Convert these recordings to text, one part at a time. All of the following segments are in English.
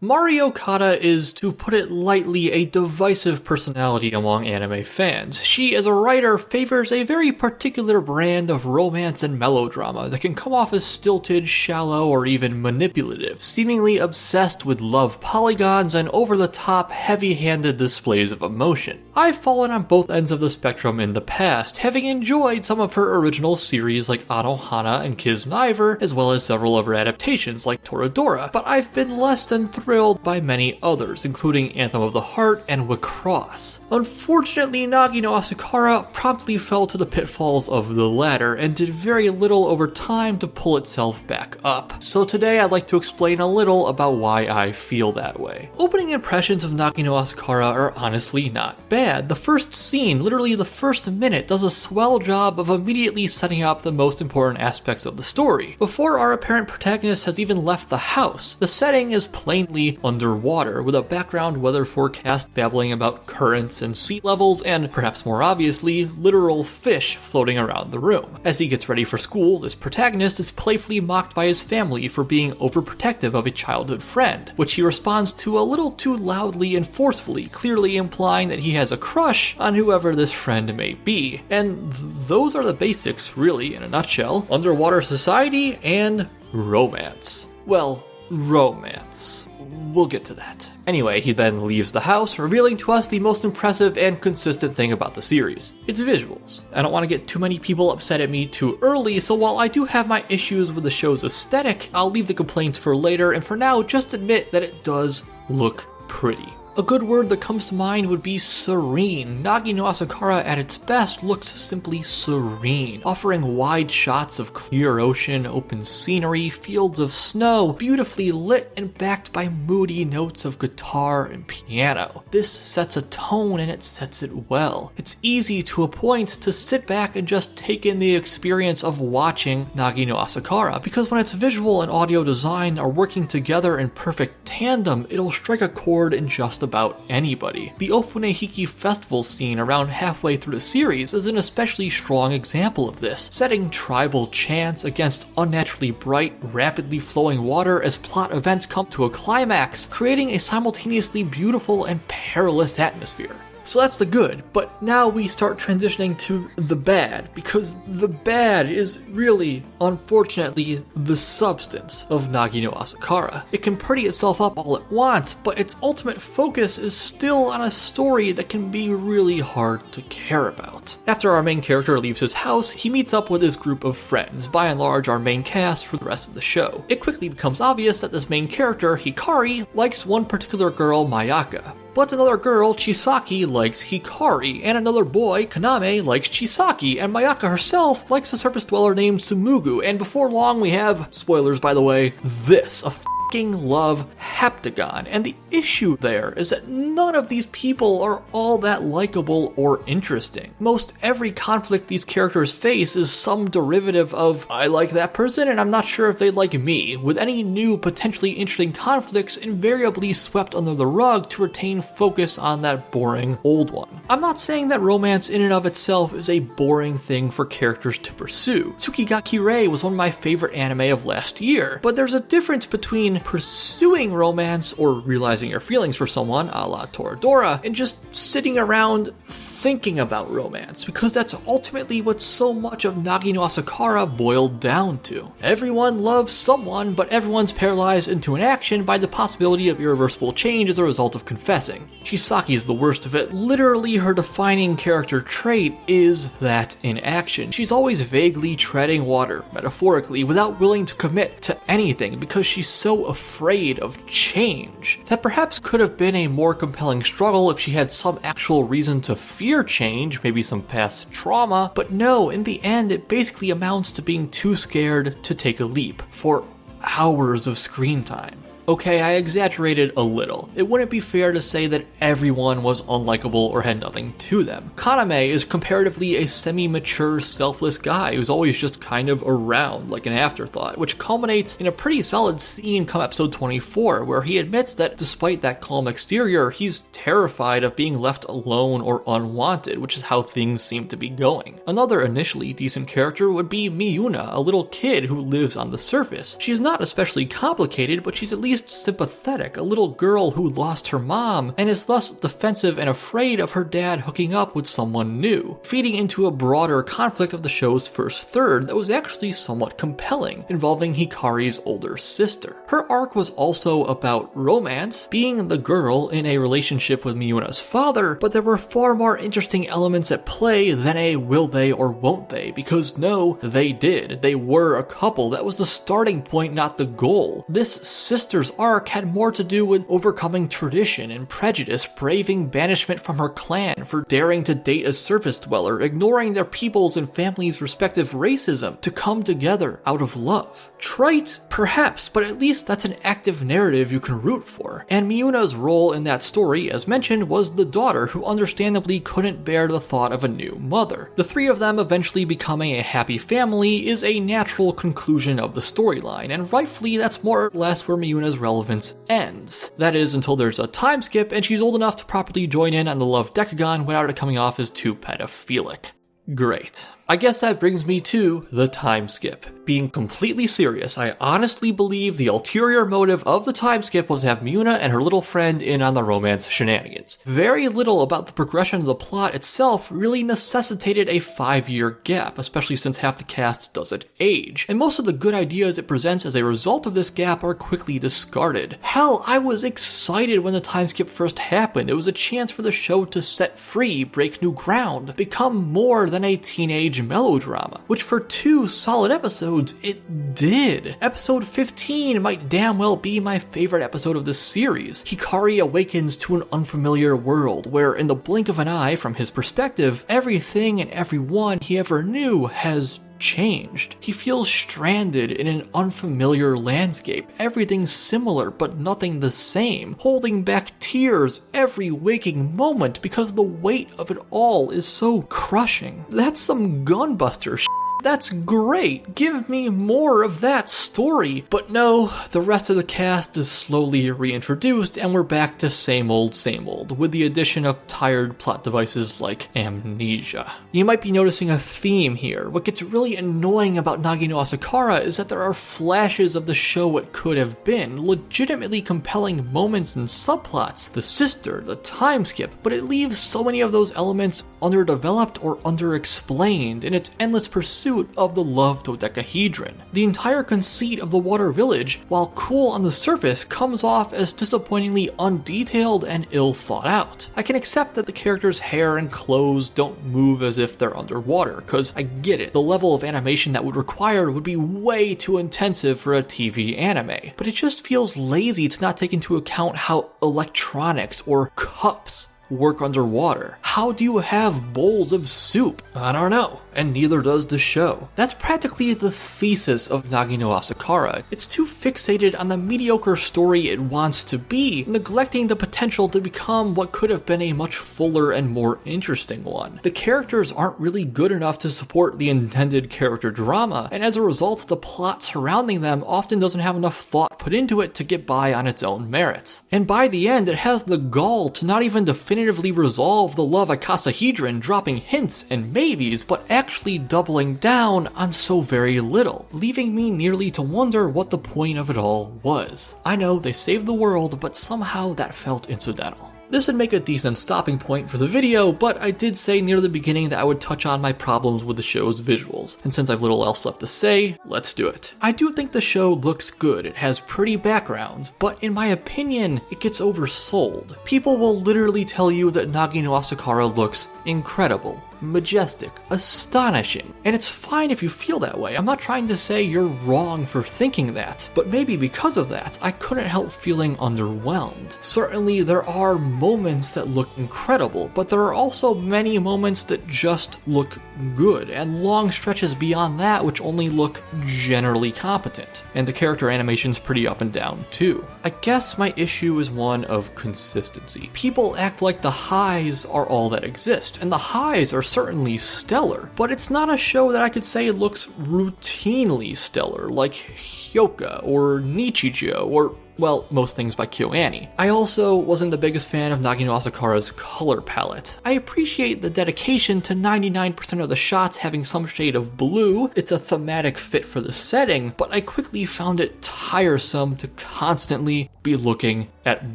Mari Okada is, to put it lightly, a divisive personality among anime fans. She, as a writer, favors a very particular brand of romance and melodrama that can come off as stilted, shallow, or even manipulative, seemingly obsessed with love polygons and over-the-top, heavy-handed displays of emotion. I've fallen on both ends of the spectrum in the past, having enjoyed some of her original series like Anohana and Kisniver, as well as several of her adaptations like Toradora, but I've been less than thrilled by many others, including Anthem of the Heart and Wicross. Unfortunately, Nagi no Asukara promptly fell to the pitfalls of the latter and did very little over time to pull itself back up. So today I'd like to explain a little about why I feel that way. Opening impressions of Nagi no Asukara are honestly not bad. The first scene, literally the first minute, does a swell job of immediately setting up the most important aspects of the story. Before our apparent protagonist has even left the house, the setting is plainly underwater, with a background weather forecast babbling about currents and sea levels, and, perhaps more obviously, literal fish floating around the room. As he gets ready for school, this protagonist is playfully mocked by his family for being overprotective of a childhood friend, which he responds to a little too loudly and forcefully, clearly implying that he has a crush on whoever this friend may be. And those are the basics, really, in a nutshell. Underwater society and romance. Well, romance. We'll get to that. Anyway, he then leaves the house, revealing to us the most impressive and consistent thing about the series. Its visuals. I don't want to get too many people upset at me too early, so while I do have my issues with the show's aesthetic, I'll leave the complaints for later, and for now, just admit that it does look pretty. A good word that comes to mind would be serene. Nagi no Asukara at its best looks simply serene, offering wide shots of clear ocean, open scenery, fields of snow, beautifully lit and backed by moody notes of guitar and piano. This sets a tone and it sets it well. It's easy to a point to sit back and just take in the experience of watching Nagi no Asukara, because when its visual and audio design are working together in perfect tandem, it'll strike a chord in just about anybody. The Ofunehiki festival scene around halfway through the series is an especially strong example of this, setting tribal chants against unnaturally bright, rapidly flowing water as plot events come to a climax, creating a simultaneously beautiful and perilous atmosphere. So that's the good, but now we start transitioning to the bad, because the bad is really, unfortunately, the substance of Nagi no Asukara. It can pretty itself up all at once, but its ultimate focus is still on a story that can be really hard to care about. After our main character leaves his house, he meets up with his group of friends, by and large our main cast for the rest of the show. It quickly becomes obvious that this main character, Hikari, likes one particular girl, Mayaka. But another girl, Chisaki, likes Hikari, and another boy, Kaname, likes Chisaki, and Mayaka herself likes a surface dweller named Sumugu, and before long we have, spoilers by the way, this, a f***ing love heptagon. And the issue there is that none of these people are all that likable or interesting. Most every conflict these characters face is some derivative of, I like that person and I'm not sure if they like me, with any new potentially interesting conflicts invariably swept under the rug to retain focus on that boring old one. I'm not saying that romance in and of itself is a boring thing for characters to pursue. Tsuki ga Kirei was one of my favorite anime of last year, but there's a difference between pursuing romance or realizing your feelings for someone, a la Toradora, and just sitting around thinking about romance, because that's ultimately what so much of Nagi no Asukara boiled down to. Everyone loves someone, but everyone's paralyzed into inaction by the possibility of irreversible change as a result of confessing. Chisaki is the worst of it. Literally, her defining character trait is that inaction. She's always vaguely treading water, metaphorically, without willing to commit to anything because she's so afraid of change. That perhaps could have been a more compelling struggle if she had some actual reason to fear change, maybe some past trauma, but no, in the end it basically amounts to being too scared to take a leap for hours of screen time. Okay, I exaggerated a little. It wouldn't be fair to say that everyone was unlikable or had nothing to them. Kaname is comparatively a semi-mature, selfless guy who's always just kind of around like an afterthought, which culminates in a pretty solid scene come episode 24, where he admits that despite that calm exterior, he's terrified of being left alone or unwanted, which is how things seem to be going. Another initially decent character would be Miyuna, a little kid who lives on the surface. She's not especially complicated, but she's at least least sympathetic, a little girl who lost her mom and is thus defensive and afraid of her dad hooking up with someone new, feeding into a broader conflict of the show's first third that was actually somewhat compelling, involving Hikari's older sister. Her arc was also about romance, being the girl in a relationship with Miyuna's father, but there were far more interesting elements at play than a will they or won't they, because no, they did. They were a couple. That was the starting point, not the goal. This sister's arc had more to do with overcoming tradition and prejudice, braving banishment from her clan for daring to date a surface dweller, ignoring their people's and families' respective racism to come together out of love. Trite? Perhaps, but at least that's an active narrative you can root for. And Miyuna's role in that story, as mentioned, was the daughter who understandably couldn't bear the thought of a new mother. The three of them eventually becoming a happy family is a natural conclusion of the storyline, and rightfully that's more or less where Miyuna's relevance ends. That is, until there's a time skip and she's old enough to properly join in on the love decagon without it coming off as too pedophilic. Great. I guess that brings me to the time skip. Being completely serious, I honestly believe the ulterior motive of the time skip was to have Miyuna and her little friend in on the romance shenanigans. Very little about the progression of the plot itself really necessitated a 5-year gap, especially since half the cast doesn't age, and most of the good ideas it presents as a result of this gap are quickly discarded. Hell, I was excited when the time skip first happened. It was a chance for the show to set free, break new ground, become more than a teenage melodrama, which for 2 solid episodes, it did. Episode 15 might damn well be my favorite episode of this series. Hikari awakens to an unfamiliar world where, in the blink of an eye, from his perspective, everything and everyone he ever knew has changed. He feels stranded in an unfamiliar landscape, everything similar but nothing the same, holding back tears every waking moment because the weight of it all is so crushing. That's some gunbuster shit. That's great, give me more of that story. But no, the rest of the cast is slowly reintroduced and we're back to same old, with the addition of tired plot devices like amnesia. You might be noticing a theme here. What gets really annoying about Nagi no Asukara is that there are flashes of the show it could have been, legitimately compelling moments and subplots, the sister, the time skip, but it leaves so many of those elements underdeveloped or underexplained in its endless pursuit of the love dodecahedron. The entire conceit of the Water Village, while cool on the surface, comes off as disappointingly undetailed and ill thought out. I can accept that the characters' hair and clothes don't move as if they're underwater, cause I get it, the level of animation that would require would be way too intensive for a TV anime, but it just feels lazy to not take into account how electronics or cups work underwater. How do you have bowls of soup? I don't know, and neither does the show. That's practically the thesis of Nagi no Asukara. It's too fixated on the mediocre story it wants to be, neglecting the potential to become what could have been a much fuller and more interesting one. The characters aren't really good enough to support the intended character drama, and as a result, the plot surrounding them often doesn't have enough thought put into it to get by on its own merits. And by the end, it has the gall to not even definitively resolve the love icosahedron, dropping hints and maybes, but actually doubling down on so very little, leaving me nearly to wonder what the point of it all was. I know they saved the world, but somehow that felt incidental. This would make a decent stopping point for the video, but I did say near the beginning that I would touch on my problems with the show's visuals, and since I've little else left to say, let's do it. I do think the show looks good, it has pretty backgrounds, but in my opinion, it gets oversold. People will literally tell you that Nagi no Asukara looks incredible, majestic, astonishing, and it's fine if you feel that way. I'm not trying to say you're wrong for thinking that, but maybe because of that, I couldn't help feeling underwhelmed. Certainly there are moments that look incredible, but there are also many moments that just look good, and long stretches beyond that which only look generally competent, and the character animation's pretty up and down too. I guess my issue is one of consistency. People act like the highs are all that exist, and the highs are certainly stellar, but it's not a show that I could say looks routinely stellar, like Hyoka or Nichijou or well, most things by KyoAni. I also wasn't the biggest fan of Nagi no Asukara's color palette. I appreciate the dedication to 99% of the shots having some shade of blue. It's a thematic fit for the setting, but I quickly found it tiresome to constantly be looking at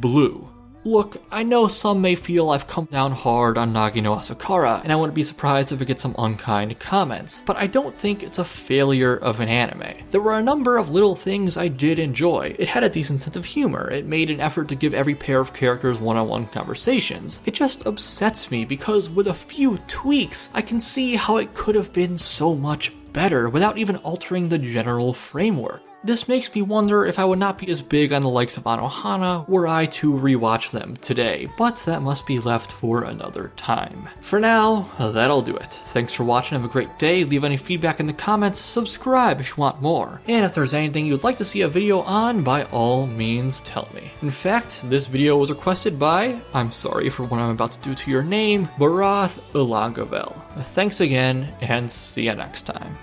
blue. Look, I know some may feel I've come down hard on Nagi no Asukara, and I wouldn't be surprised if it gets some unkind comments, but I don't think it's a failure of an anime. There were a number of little things I did enjoy. It had a decent sense of humor, it made an effort to give every pair of characters one-on-one conversations. It just upsets me because with a few tweaks, I can see how it could have been so much better without even altering the general framework. This makes me wonder if I would not be as big on the likes of Anohana were I to rewatch them today, but that must be left for another time. For now, that'll do it. Thanks for watching, have a great day, leave any feedback in the comments, subscribe if you want more, and if there's anything you'd like to see a video on, by all means tell me. In fact, this video was requested by, I'm sorry for what I'm about to do to your name, Barath Ilangavel. Thanks again, and see you next time.